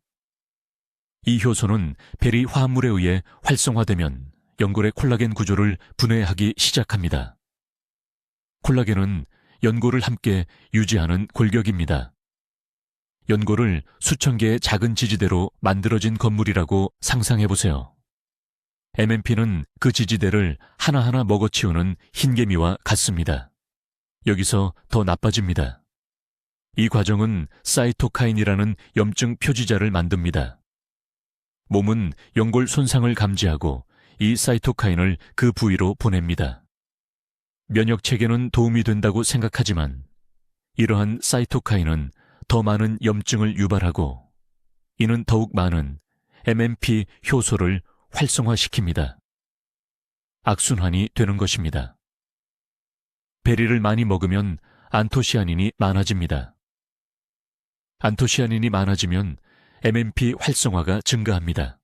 이 효소는 베리 화합물에 의해 활성화되면 연골의 콜라겐 구조를 분해하기 시작합니다. 콜라겐은 연골을 함께 유지하는 골격입니다. 연골을 수천 개의 작은 지지대로 만들어진 건물이라고 상상해보세요. MMP는 그 지지대를 하나하나 먹어치우는 흰개미와 같습니다. 여기서 더 나빠집니다. 이 과정은 사이토카인이라는 염증 표지자를 만듭니다. 몸은 연골 손상을 감지하고 이 사이토카인을 그 부위로 보냅니다. 면역 체계는 도움이 된다고 생각하지만 이러한 사이토카인은 더 많은 염증을 유발하고 이는 더욱 많은 MMP 효소를 활성화시킵니다. 악순환이 되는 것입니다. 베리를 많이 먹으면 안토시아닌이 많아집니다. 안토시아닌이 많아지면 MMP 활성화가 증가합니다.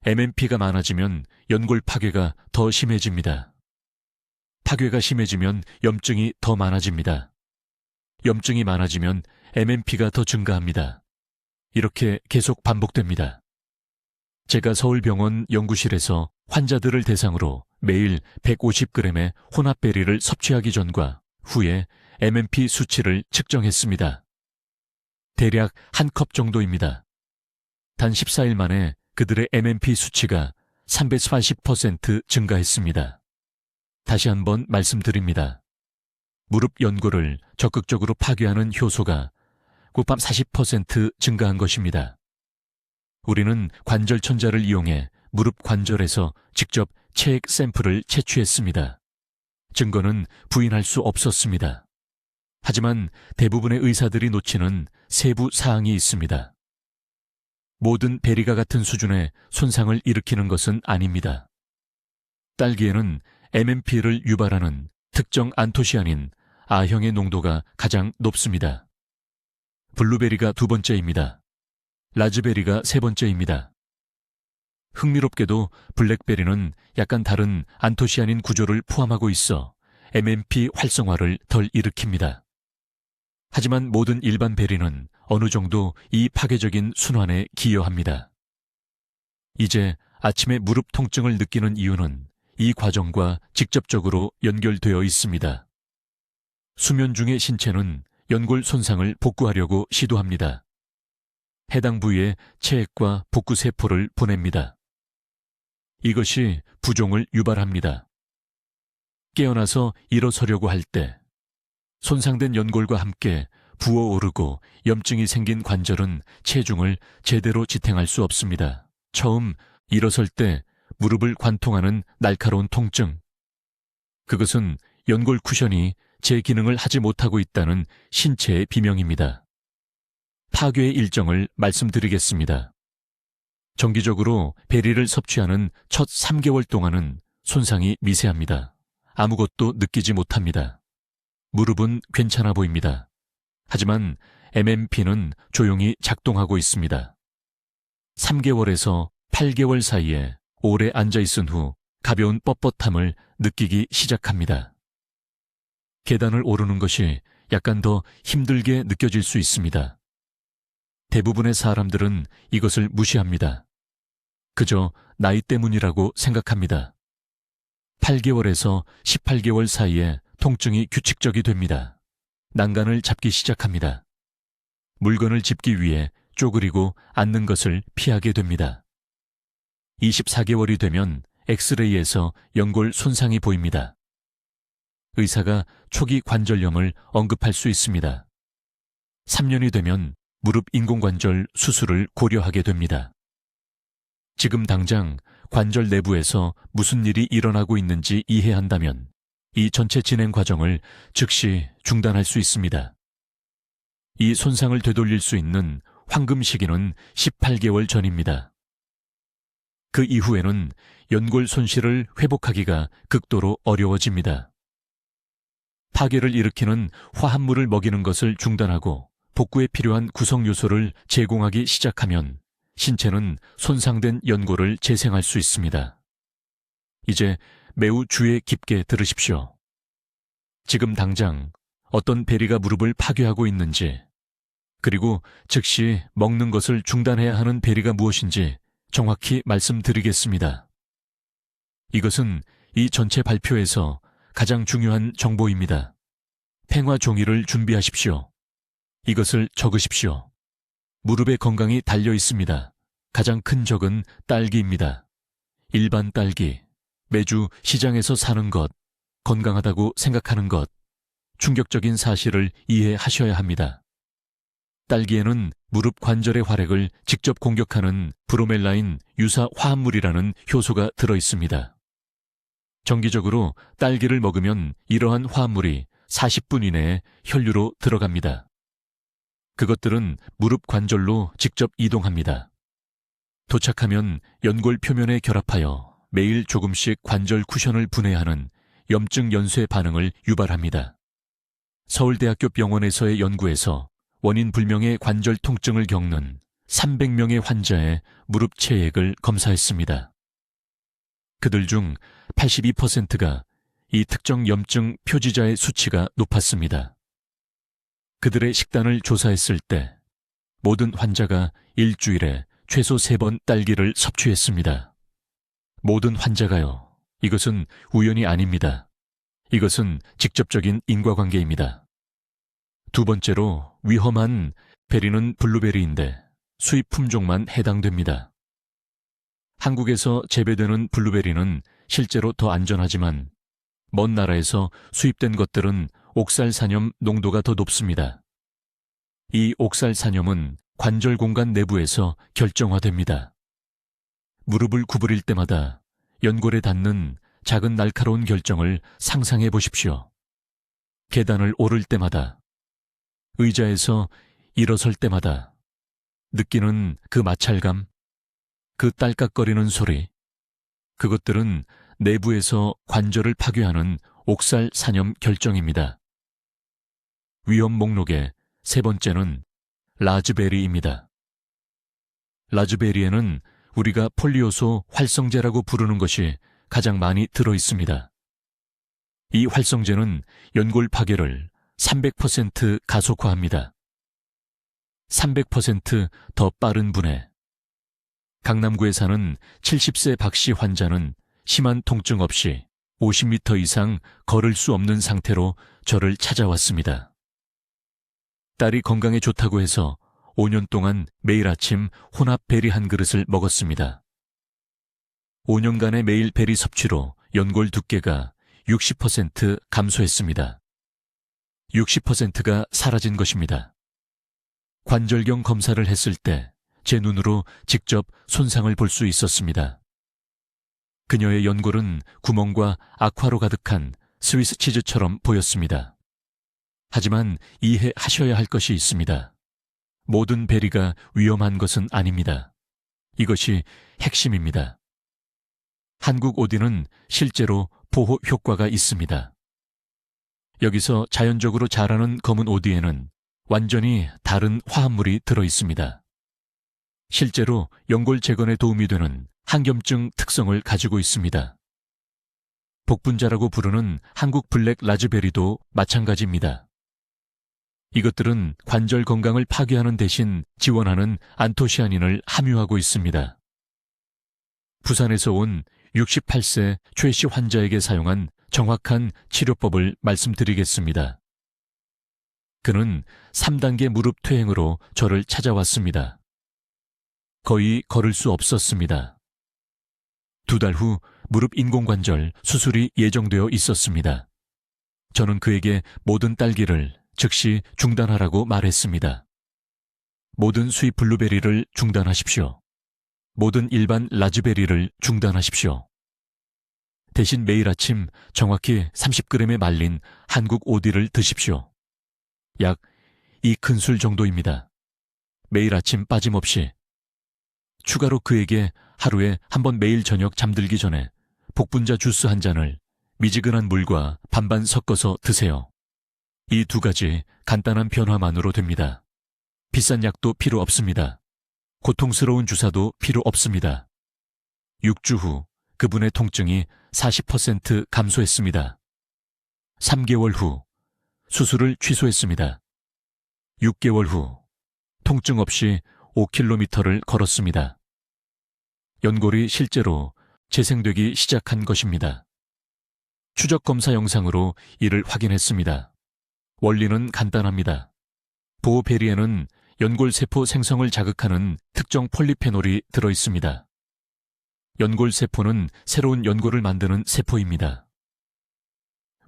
MMP가 많아지면 연골 파괴가 더 심해집니다. 파괴가 심해지면 염증이 더 많아집니다. 염증이 많아지면 MMP가 더 증가합니다. 이렇게 계속 반복됩니다. 제가 서울병원 연구실에서 환자들을 대상으로 매일 150g의 혼합베리를 섭취하기 전과 후에 MMP 수치를 측정했습니다. 대략 한 컵 정도입니다. 단 14일 만에 그들의 MMP 수치가 340% 증가했습니다. 다시 한번 말씀드립니다. 무릎 연골을 적극적으로 파괴하는 효소가 곱함 40% 증가한 것입니다. 우리는 관절천자를 이용해 무릎 관절에서 직접 체액 샘플을 채취했습니다. 증거는 부인할 수 없었습니다. 하지만 대부분의 의사들이 놓치는 세부 사항이 있습니다. 모든 베리가 같은 수준의 손상을 일으키는 것은 아닙니다. 딸기에는 MMP를 유발하는 특정 안토시아닌 A형의 농도가 가장 높습니다. 블루베리가 두 번째입니다. 라즈베리가 세 번째입니다. 흥미롭게도 블랙베리는 약간 다른 안토시아닌 구조를 포함하고 있어 MMP 활성화를 덜 일으킵니다. 하지만 모든 일반 베리는 어느 정도 이 파괴적인 순환에 기여합니다. 이제 아침에 무릎 통증을 느끼는 이유는 이 과정과 직접적으로 연결되어 있습니다. 수면 중의 신체는 연골 손상을 복구하려고 시도합니다. 해당 부위에 체액과 복구세포를 보냅니다. 이것이 부종을 유발합니다. 깨어나서 일어서려고 할 때 손상된 연골과 함께 부어오르고 염증이 생긴 관절은 체중을 제대로 지탱할 수 없습니다. 처음 일어설 때 무릎을 관통하는 날카로운 통증. 그것은 연골 쿠션이 제 기능을 하지 못하고 있다는 신체의 비명입니다. 파괴의 일정을 말씀드리겠습니다. 정기적으로 베리를 섭취하는 첫 3개월 동안은 손상이 미세합니다. 아무것도 느끼지 못합니다. 무릎은 괜찮아 보입니다. 하지만 MMP는 조용히 작동하고 있습니다. 3개월에서 8개월 사이에 오래 앉아있은 후 가벼운 뻣뻣함을 느끼기 시작합니다. 계단을 오르는 것이 약간 더 힘들게 느껴질 수 있습니다. 대부분의 사람들은 이것을 무시합니다. 그저 나이 때문이라고 생각합니다. 8개월에서 18개월 사이에 통증이 규칙적이 됩니다. 난간을 잡기 시작합니다. 물건을 짚기 위해 쪼그리고 앉는 것을 피하게 됩니다. 24개월이 되면 엑스레이에서 연골 손상이 보입니다. 의사가 초기 관절염을 언급할 수 있습니다. 3년이 되면 무릎 인공관절 수술을 고려하게 됩니다. 지금 당장 관절 내부에서 무슨 일이 일어나고 있는지 이해한다면 이 전체 진행 과정을 즉시 중단할 수 있습니다. 이 손상을 되돌릴 수 있는 황금 시기는 18개월 전입니다. 그 이후에는 연골 손실을 회복하기가 극도로 어려워집니다. 파괴를 일으키는 화합물을 먹이는 것을 중단하고 복구에 필요한 구성 요소를 제공하기 시작하면 신체는 손상된 연골을 재생할 수 있습니다. 이제 매우 주의 깊게 들으십시오. 지금 당장 어떤 베리가 무릎을 파괴하고 있는지, 그리고 즉시 먹는 것을 중단해야 하는 베리가 무엇인지 정확히 말씀드리겠습니다. 이것은 이 전체 발표에서 가장 중요한 정보입니다. 팽화 종이를 준비하십시오. 이것을 적으십시오. 무릎의 건강이 달려 있습니다. 가장 큰 적은 딸기입니다. 일반 딸기, 매주 시장에서 사는 것, 건강하다고 생각하는 것, 충격적인 사실을 이해하셔야 합니다. 딸기에는 무릎 관절의 활액을 직접 공격하는 브로멜라인 유사 화합물이라는 효소가 들어 있습니다. 정기적으로 딸기를 먹으면 이러한 화합물이 40분 이내에 혈류로 들어갑니다. 그것들은 무릎 관절로 직접 이동합니다. 도착하면 연골 표면에 결합하여 매일 조금씩 관절 쿠션을 분해하는 염증 연쇄 반응을 유발합니다. 서울대학교 병원에서의 연구에서 원인 불명의 관절 통증을 겪는 300명의 환자의 무릎 체액을 검사했습니다. 그들 중 82%가 이 특정 염증 표지자의 수치가 높았습니다. 그들의 식단을 조사했을 때 모든 환자가 일주일에 최소 3번 딸기를 섭취했습니다. 모든 환자가요. 이것은 우연이 아닙니다. 이것은 직접적인 인과관계입니다. 두 번째로 위험한 베리는 블루베리인데 수입 품종만 해당됩니다. 한국에서 재배되는 블루베리는 실제로 더 안전하지만 먼 나라에서 수입된 것들은 옥살산염 농도가 더 높습니다. 이 옥살산염은 관절 공간 내부에서 결정화됩니다. 무릎을 구부릴 때마다 연골에 닿는 작은 날카로운 결정을 상상해 보십시오. 계단을 오를 때마다, 의자에서 일어설 때마다 느끼는 그 마찰감, 그 딸깍거리는 소리, 그것들은 내부에서 관절을 파괴하는 옥살산염 결정입니다. 위험 목록의 세 번째는 라즈베리입니다. 라즈베리에는 우리가 폴리효소 활성제라고 부르는 것이 가장 많이 들어 있습니다. 이 활성제는 연골 파괴를 300% 가속화합니다. 300% 빠른 분해. 강남구에 사는 70세 박씨 환자는 심한 통증 없이 50m 이상 걸을 수 없는 상태로 저를 찾아왔습니다. 딸이 건강에 좋다고 해서 5년 동안 매일 아침 혼합 베리 한 그릇을 먹었습니다. 5년간의 매일 베리 섭취로 연골 두께가 60% 감소했습니다. 60%가 사라진 것입니다. 관절경 검사를 했을 때 제 눈으로 직접 손상을 볼 수 있었습니다. 그녀의 연골은 구멍과 악화로 가득한 스위스 치즈처럼 보였습니다. 하지만 이해하셔야 할 것이 있습니다. 모든 베리가 위험한 것은 아닙니다. 이것이 핵심입니다. 한국 오디는 실제로 보호 효과가 있습니다. 여기서 자연적으로 자라는 검은 오디에는 완전히 다른 화합물이 들어 있습니다. 실제로 연골 재건에 도움이 되는 항염증 특성을 가지고 있습니다. 복분자라고 부르는 한국 블랙 라즈베리도 마찬가지입니다. 이것들은 관절 건강을 파괴하는 대신 지원하는 안토시아닌을 함유하고 있습니다. 부산에서 온 68세 최 씨 환자에게 사용한 정확한 치료법을 말씀드리겠습니다. 그는 3단계 무릎 퇴행으로 저를 찾아왔습니다. 거의 걸을 수 없었습니다. 2달 후 무릎 인공관절 수술이 예정되어 있었습니다. 저는 그에게 모든 딸기를 즉시 중단하라고 말했습니다. 모든 수입 블루베리를 중단하십시오. 모든 일반 라즈베리를 중단하십시오. 대신 매일 아침 정확히 30g에 말린 한국 오디를 드십시오. 약 이 큰술 정도입니다. 매일 아침 빠짐없이. 추가로 그에게 하루에 한 번 매일 저녁 잠들기 전에 복분자 주스 한 잔을 미지근한 물과 반반 섞어서 드세요. 이 두 가지 간단한 변화만으로 됩니다. 비싼 약도 필요 없습니다. 고통스러운 주사도 필요 없습니다. 6주 후 그분의 통증이 40% 감소했습니다. 3개월 후 수술을 취소했습니다. 6개월 후 통증 없이 5km를 걸었습니다. 연골이 실제로 재생되기 시작한 것입니다. 추적 검사 영상으로 이를 확인했습니다. 원리는 간단합니다. 보호베리에는 연골세포 생성을 자극하는 특정 폴리페놀이 들어있습니다. 연골세포는 새로운 연골을 만드는 세포입니다.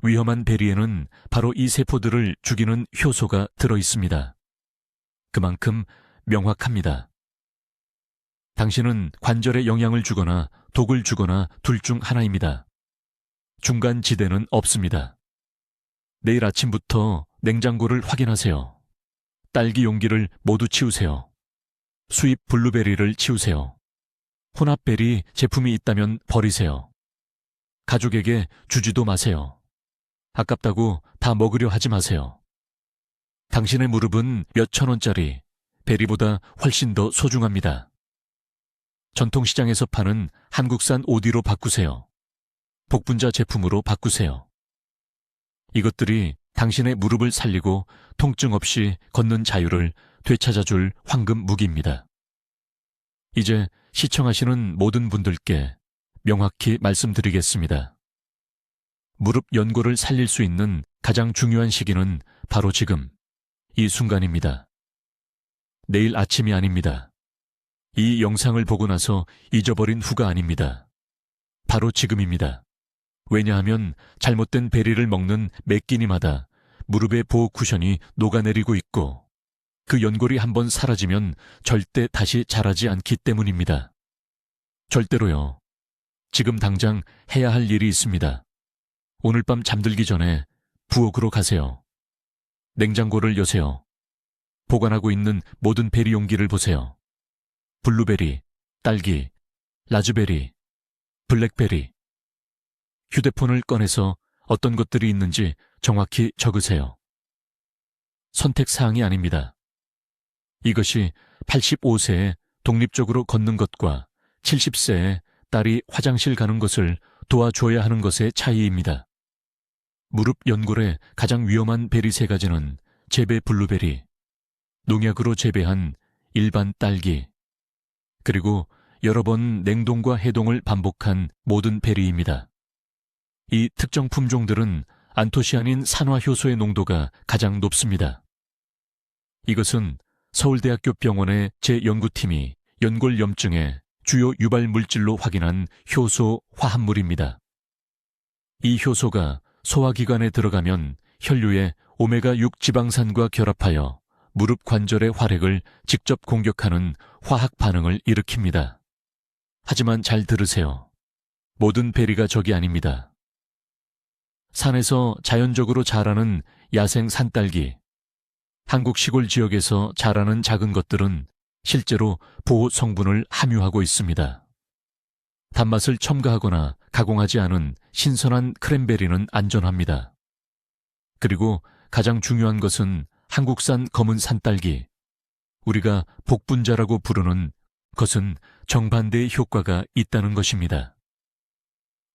위험한 베리에는 바로 이 세포들을 죽이는 효소가 들어있습니다. 그만큼 명확합니다. 당신은 관절에 영향을 주거나 독을 주거나 둘 중 하나입니다. 중간 지대는 없습니다. 내일 아침부터 냉장고를 확인하세요. 딸기 용기를 모두 치우세요. 수입 블루베리를 치우세요. 혼합베리 제품이 있다면 버리세요. 가족에게 주지도 마세요. 아깝다고 다 먹으려 하지 마세요. 당신의 무릎은 몇천 원짜리 베리보다 훨씬 더 소중합니다. 전통시장에서 파는 한국산 오디로 바꾸세요. 복분자 제품으로 바꾸세요. 이것들이 당신의 무릎을 살리고 통증 없이 걷는 자유를 되찾아줄 황금 무기입니다. 이제 시청하시는 모든 분들께 명확히 말씀드리겠습니다. 무릎 연골을 살릴 수 있는 가장 중요한 시기는 바로 지금, 이 순간입니다. 내일 아침이 아닙니다. 이 영상을 보고 나서 잊어버린 후가 아닙니다. 바로 지금입니다. 왜냐하면 잘못된 베리를 먹는 매 끼니마다 무릎의 보호 쿠션이 녹아내리고 있고 그 연골이 한번 사라지면 절대 다시 자라지 않기 때문입니다. 절대로요. 지금 당장 해야 할 일이 있습니다. 오늘 밤 잠들기 전에 부엌으로 가세요. 냉장고를 여세요. 보관하고 있는 모든 베리 용기를 보세요. 블루베리, 딸기, 라즈베리, 블랙베리. 휴대폰을 꺼내서 어떤 것들이 있는지 정확히 적으세요. 선택사항이 아닙니다. 이것이 85세에 독립적으로 걷는 것과 70세에 딸이 화장실 가는 것을 도와줘야 하는 것의 차이입니다. 무릎 연골의 가장 위험한 베리 세 가지는 재배 블루베리, 농약으로 재배한 일반 딸기, 그리고 여러 번 냉동과 해동을 반복한 모든 베리입니다. 이 특정 품종들은 안토시아닌 산화효소의 농도가 가장 높습니다. 이것은 서울대학교 병원의 제 연구팀이 연골염증의 주요 유발 물질로 확인한 효소 화합물입니다. 이 효소가 소화기관에 들어가면 혈류에 오메가6 지방산과 결합하여 무릎 관절의 활액을 직접 공격하는 화학 반응을 일으킵니다. 하지만 잘 들으세요. 모든 베리가 적이 아닙니다. 산에서 자연적으로 자라는 야생 산딸기, 한국 시골 지역에서 자라는 작은 것들은 실제로 보호 성분을 함유하고 있습니다. 단맛을 첨가하거나 가공하지 않은 신선한 크랜베리는 안전합니다. 그리고 가장 중요한 것은 한국산 검은 산딸기, 우리가 복분자라고 부르는 것은 정반대의 효과가 있다는 것입니다.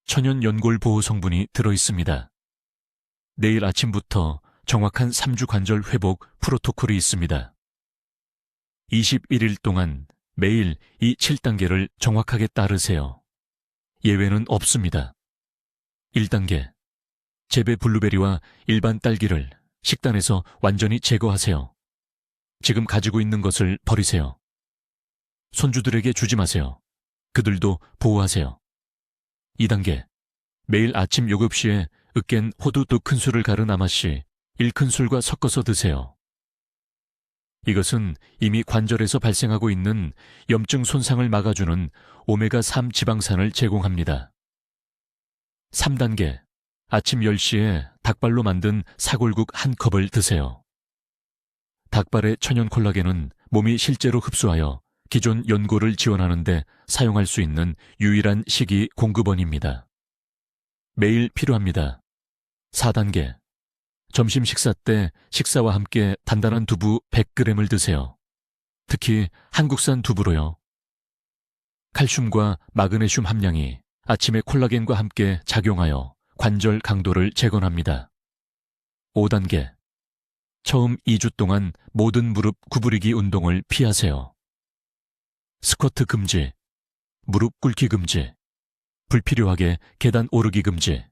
천연 연골 보호 성분이 들어있습니다. 내일 아침부터 정확한 3주 관절 회복 프로토콜이 있습니다. 21일 동안 매일 이 7단계를 정확하게 따르세요. 예외는 없습니다. 1단계, 재배 블루베리와 일반 딸기를 식단에서 완전히 제거하세요. 지금 가지고 있는 것을 버리세요. 손주들에게 주지 마세요. 그들도 보호하세요. 2단계, 매일 아침 7시에 으깬 호두 2큰술을 갈은 아마씨 1큰술과 섞어서 드세요. 이것은 이미 관절에서 발생하고 있는 염증 손상을 막아주는 오메가3 지방산을 제공합니다. 3단계, 아침 10시에 닭발로 만든 사골국 한 컵을 드세요. 닭발의 천연 콜라겐은 몸이 실제로 흡수하여 기존 연골을 지원하는 데 사용할 수 있는 유일한 식이 공급원입니다. 매일 필요합니다. 4단계, 점심 식사 때 식사와 함께 단단한 두부 100g을 드세요. 특히 한국산 두부로요. 칼슘과 마그네슘 함량이 아침에 콜라겐과 함께 작용하여 관절 강도를 재건합니다. 5단계. 처음 2주 동안 모든 무릎 구부리기 운동을 피하세요. 스쿼트 금지, 무릎 꿇기 금지, 불필요하게 계단 오르기 금지.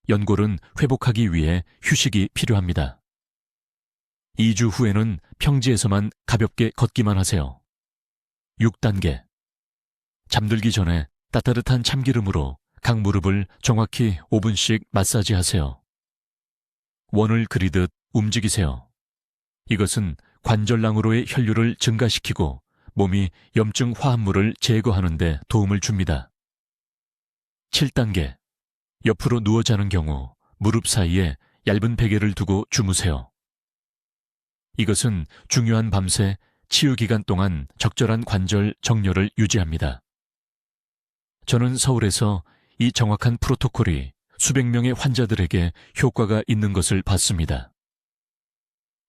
연골은 회복하기 위해 휴식이 필요합니다. 2주 후에는 평지에서만 가볍게 걷기만 하세요. 6단계. 잠들기 전에 따뜻한 참기름으로 각 무릎을 정확히 5분씩 마사지하세요. 원을 그리듯 움직이세요. 이것은 관절낭으로의 혈류를 증가시키고 몸이 염증 화합물을 제거하는 데 도움을 줍니다. 7단계. 옆으로 누워 자는 경우 무릎 사이에 얇은 베개를 두고 주무세요. 이것은 중요한 밤새 치유 기간 동안 적절한 관절 정렬을 유지합니다. 저는 서울에서 이 정확한 프로토콜이 수백 명의 환자들에게 효과가 있는 것을 봤습니다.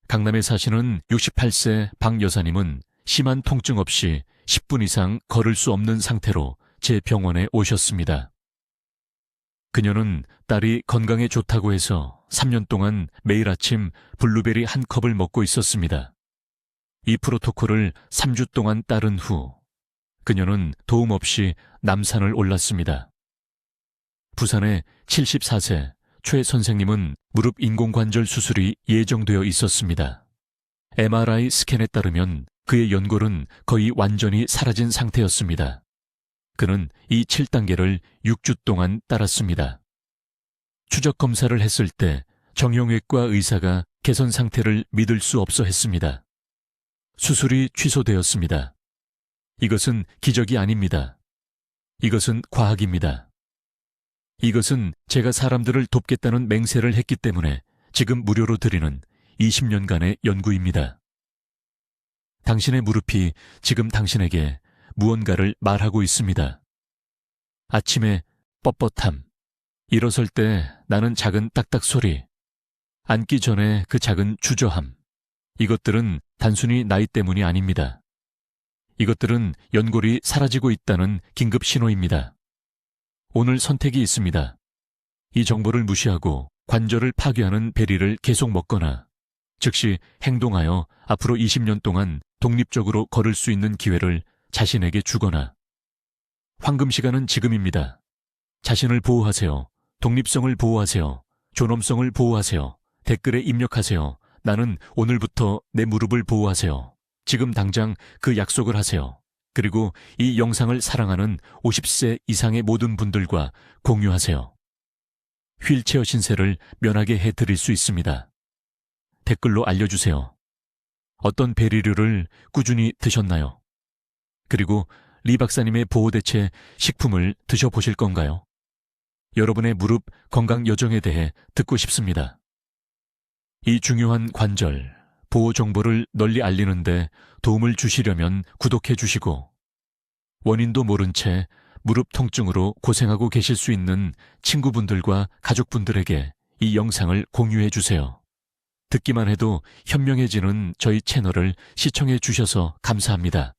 강남에 사시는 68세 박 여사님은 심한 통증 없이 10분 이상 걸을 수 없는 상태로 제 병원에 오셨습니다. 그녀는 딸이 건강에 좋다고 해서 3년 동안 매일 아침 블루베리 한 컵을 먹고 있었습니다. 이 프로토콜을 3주 동안 따른 후 그녀는 도움 없이 남산을 올랐습니다. 부산의 74세 최 선생님은 무릎 인공관절 수술이 예정되어 있었습니다. MRI 스캔에 따르면 그의 연골은 거의 완전히 사라진 상태였습니다. 그는 이 7단계를 6주 동안 따랐습니다. 추적 검사를 했을 때 정형외과 의사가 개선 상태를 믿을 수 없어 했습니다. 수술이 취소되었습니다. 이것은 기적이 아닙니다. 이것은 과학입니다. 이것은 제가 사람들을 돕겠다는 맹세를 했기 때문에 지금 무료로 드리는 20년간의 연구입니다. 당신의 무릎이 지금 당신에게 무언가를 말하고 있습니다. 아침에 뻣뻣함, 일어설 때 나는 작은 딱딱 소리, 앉기 전에 그 작은 주저함, 이것들은 단순히 나이 때문이 아닙니다. 이것들은 연골이 사라지고 있다는 긴급 신호입니다. 오늘 선택이 있습니다. 이 정보를 무시하고 관절을 파괴하는 베리를 계속 먹거나 즉시 행동하여 앞으로 20년 동안 독립적으로 걸을 수 있는 기회를 자신에게 주거나 황금 시간은 지금입니다. 자신을 보호하세요. 독립성을 보호하세요. 존엄성을 보호하세요. 댓글에 입력하세요. 나는 오늘부터 내 무릎을 보호하세요. 지금 당장 그 약속을 하세요. 그리고 이 영상을 사랑하는 50세 이상의 모든 분들과 공유하세요. 휠체어 신세를 면하게 해드릴 수 있습니다. 댓글로 알려주세요. 어떤 베리류를 꾸준히 드셨나요? 그리고 리 박사님의 보호대체 식품을 드셔보실 건가요? 여러분의 무릎 건강 여정에 대해 듣고 싶습니다. 이 중요한 관절, 보호 정보를 널리 알리는데 도움을 주시려면 구독해 주시고 원인도 모른 채 무릎 통증으로 고생하고 계실 수 있는 친구분들과 가족분들에게 이 영상을 공유해 주세요. 듣기만 해도 현명해지는 저희 채널을 시청해 주셔서 감사합니다.